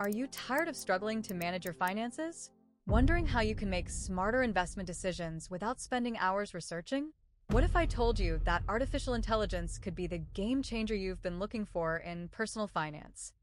Are you tired of struggling to manage your finances? Wondering how you can make smarter investment decisions without spending hours researching? What if I told you that artificial intelligence could be the game changer you've been looking for in personal finance?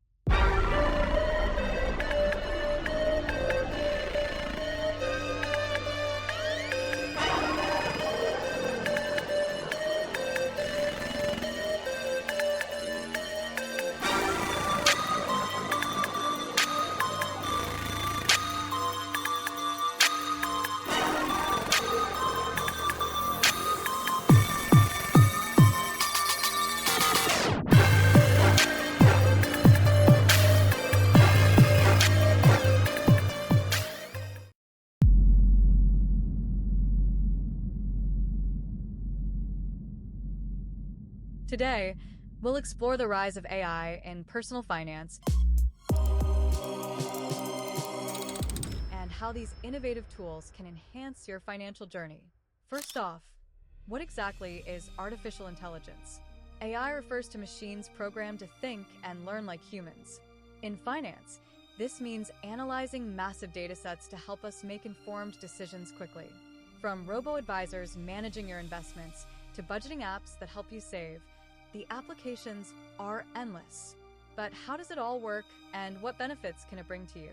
Today, we'll explore the rise of AI in personal finance and how these innovative tools can enhance your financial journey. First off, what exactly is artificial intelligence? AI refers to machines programmed to think and learn like humans. In finance, this means analyzing massive data sets to help us make informed decisions quickly. From robo-advisors managing your investments to budgeting apps that help you save, the applications are endless. But how does it all work, and what benefits can it bring to you?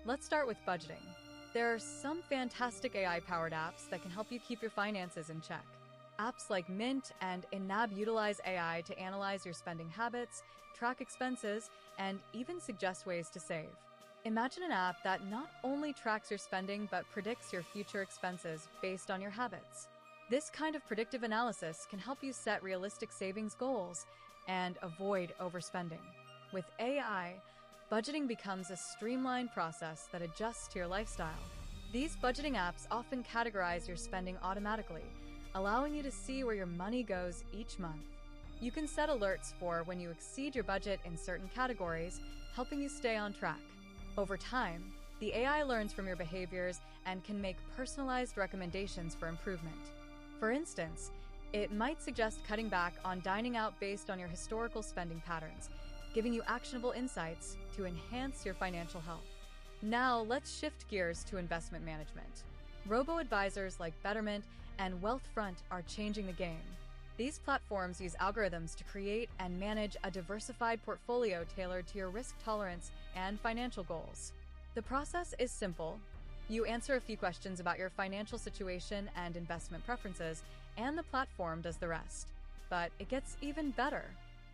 Let's start with budgeting. There are some fantastic AI-powered apps that can help you keep your finances in check. Apps like Mint and Inab utilize AI to analyze your spending habits, track expenses, and even suggest ways to save. Imagine an app that not only tracks your spending but predicts your future expenses based on your habits. This kind of predictive analysis can help you set realistic savings goals and avoid overspending. With AI, budgeting becomes a streamlined process that adjusts to your lifestyle. These budgeting apps often categorize your spending automatically, allowing you to see where your money goes each month. You can set alerts for when you exceed your budget in certain categories, helping you stay on track. Over time, the AI learns from your behaviors and can make personalized recommendations for improvement. For instance, it might suggest cutting back on dining out based on your historical spending patterns, giving you actionable insights to enhance your financial health. Now, let's shift gears to investment management. Robo-advisors like Betterment and Wealthfront are changing the game. These platforms use algorithms to create and manage a diversified portfolio tailored to your risk tolerance and financial goals. The process is simple. You answer a few questions about your financial situation and investment preferences, and the platform does the rest. But it gets even better.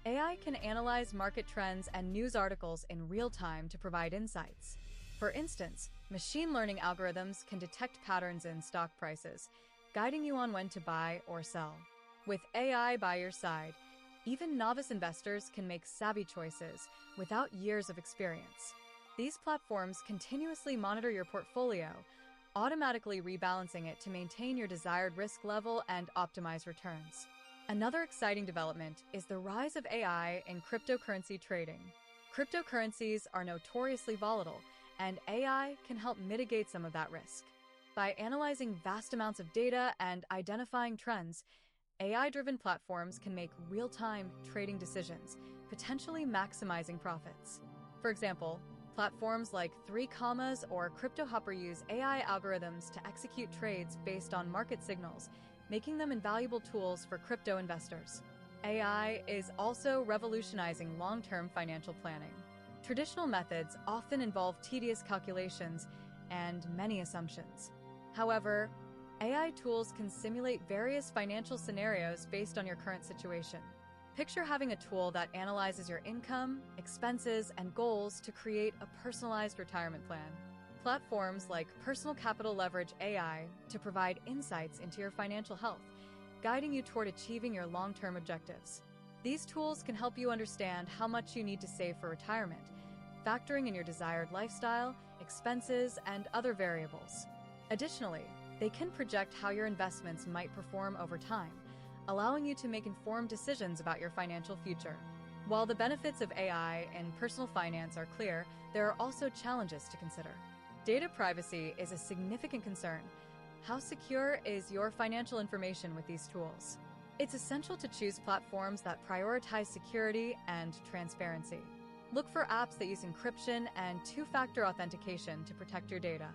AI can analyze market trends and news articles in real time to provide insights. For instance, machine learning algorithms can detect patterns in stock prices, guiding you on when to buy or sell. With AI by your side, even novice investors can make savvy choices without years of experience. These platforms continuously monitor your portfolio, automatically rebalancing it to maintain your desired risk level and optimize returns. Another exciting development is the rise of AI in cryptocurrency trading. Cryptocurrencies are notoriously volatile, and AI can help mitigate some of that risk. By analyzing vast amounts of data and identifying trends, AI-driven platforms can make real-time trading decisions, potentially maximizing profits. For example, platforms like 3 Commas or CryptoHopper use AI algorithms to execute trades based on market signals, making them invaluable tools for crypto investors. AI is also revolutionizing long-term financial planning. Traditional methods often involve tedious calculations and many assumptions. However, AI tools can simulate various financial scenarios based on your current situation. Picture having a tool that analyzes your income, expenses, and goals to create a personalized retirement plan. Platforms like Personal Capital leverage AI to provide insights into your financial health, guiding you toward achieving your long-term objectives. These tools can help you understand how much you need to save for retirement, factoring in your desired lifestyle, expenses, and other variables. Additionally, they can project how your investments might perform over time, allowing you to make informed decisions about your financial future. While the benefits of AI in personal finance are clear, there are also challenges to consider. Data privacy is a significant concern. How secure is your financial information with these tools? It's essential to choose platforms that prioritize security and transparency. Look for apps that use encryption and two-factor authentication to protect your data.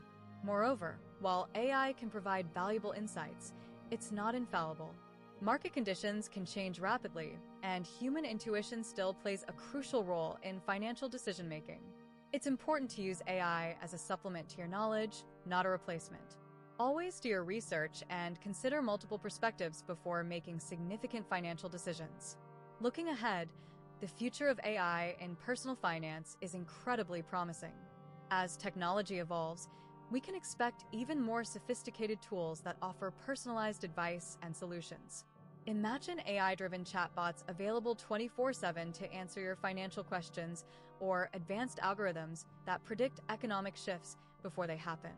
Moreover, while AI can provide valuable insights, it's not infallible. Market conditions can change rapidly, and human intuition still plays a crucial role in financial decision-making. It's important to use AI as a supplement to your knowledge, not a replacement. Always do your research and consider multiple perspectives before making significant financial decisions. Looking ahead, the future of AI in personal finance is incredibly promising. As technology evolves, we can expect even more sophisticated tools that offer personalized advice and solutions. Imagine AI-driven chatbots available 24/7 to answer your financial questions, or advanced algorithms that predict economic shifts before they happen.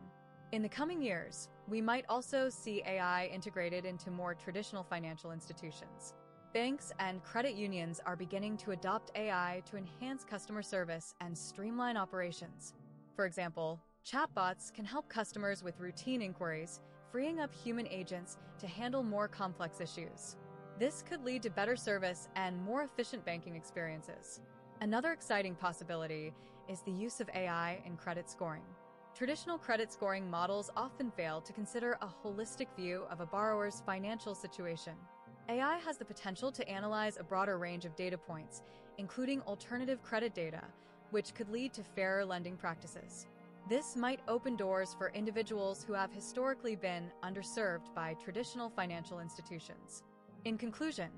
In the coming years, we might also see AI integrated into more traditional financial institutions. Banks and credit unions are beginning to adopt AI to enhance customer service and streamline operations. For example, chatbots can help customers with routine inquiries, freeing up human agents to handle more complex issues. This could lead to better service and more efficient banking experiences. Another exciting possibility is the use of AI in credit scoring. Traditional credit scoring models often fail to consider a holistic view of a borrower's financial situation. AI has the potential to analyze a broader range of data points, including alternative credit data, which could lead to fairer lending practices. This might open doors for individuals who have historically been underserved by traditional financial institutions. In conclusion,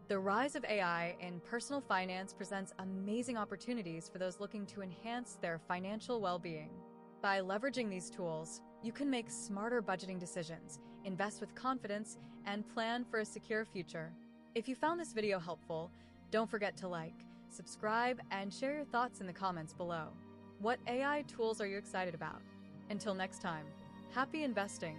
the rise of AI in personal finance presents amazing opportunities for those looking to enhance their financial well-being. By leveraging these tools, you can make smarter budgeting decisions, invest with confidence, and plan for a secure future. If you found this video helpful, don't forget to like, subscribe, and share your thoughts in the comments below. What AI tools are you excited about? Until next time, happy investing!